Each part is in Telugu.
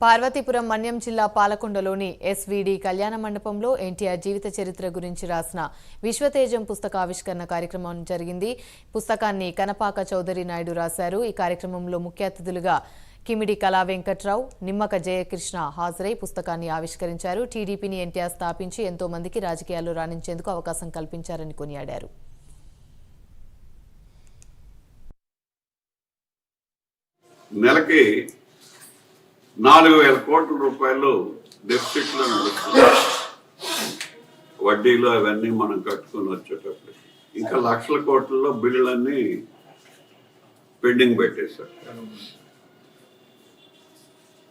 పార్వతీపురం మన్యం జిల్లా పాలకొండలోని ఎస్వీడి కళ్యాణ మండపంలో ఎన్టీఆర్ జీవిత చరిత్ర గురించి రాసిన విశ్వతేజం పుస్తక ఆవిష్కరణ కార్యక్రమం జరిగింది. పుస్తకాన్ని కనపాక చౌదరి నాయుడు రాశారు. ఈ కార్యక్రమంలో ముఖ్య అతిథులుగా కిమిడి కళా వెంకట్రావు, నిమ్మక జయకృష్ణ హాజరై పుస్తకాన్ని ఆవిష్కరించారు. టీడీపీని ఎన్టీఆర్ స్థాపించి ఎంతో మందికి రాజకీయాల్లో రాణించేందుకు అవకాశం కల్పించారని కొనియాడారు. నెలకి 4,000 కోట్ల రూపాయలు డెఫిసిట్లో నడుస్తుంది. వడ్డీలు అవన్నీ మనం కట్టుకుని వచ్చేటప్పుడు ఇంకా లక్షల కోట్లలో బిల్లులన్నీ పెండింగ్ పెట్టేశారు.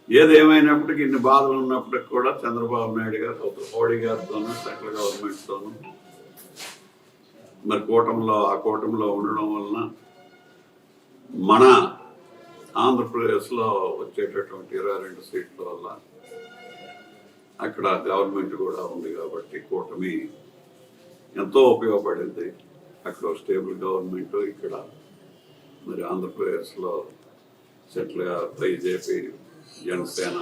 ఏదేమైనప్పటికీ ఇన్ని బాధలు ఉన్నప్పటికి కూడా చంద్రబాబు నాయుడు గారు మోడీ గారితోనూ సెంట్రల్ గవర్నమెంట్తోనూ మరి కూటమిలో ఉండడం వలన మన ఆంధ్రప్రదేశ్లో వచ్చేటటువంటి 22 సీట్ల వల్ల అక్కడ గవర్నమెంట్ కూడా ఉంది కాబట్టి కూటమి ఎంతో ఉపయోగపడింది. అక్కడ స్టేబుల్ గవర్నమెంట్, ఇక్కడ మరి ఆంధ్రప్రదేశ్లో సెటిల్గా బీజేపీ, జనసేన,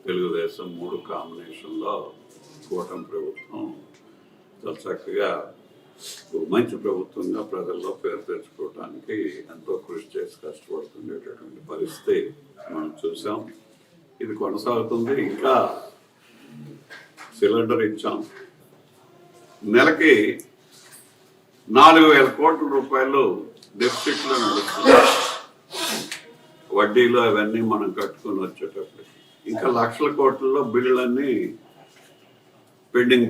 తెలుగుదేశం 3 కాంబినేషన్లో కూటమి ప్రభుత్వం చాలా చక్కగా మంచి ప్రభుత్వంగా ప్రజల్లో పేరు తెచ్చుకోవడానికి ఎంతో కృషి చేసి కష్టపడుతుండేటటువంటి పరిస్థితి మనం చూసాం. ఇది కొనసాగుతుంది. ఇంకా సిలిండర్ ఇచ్చాం. నెలకి 4,000 కోట్ల రూపాయలు డెఫిసిట్లో నడుస్తుంది. వడ్డీలు అవన్నీ మనం కట్టుకుని వచ్చేటప్పుడు ఇంకా లక్షల కోట్లలో బిల్లులన్నీ పెండింగ్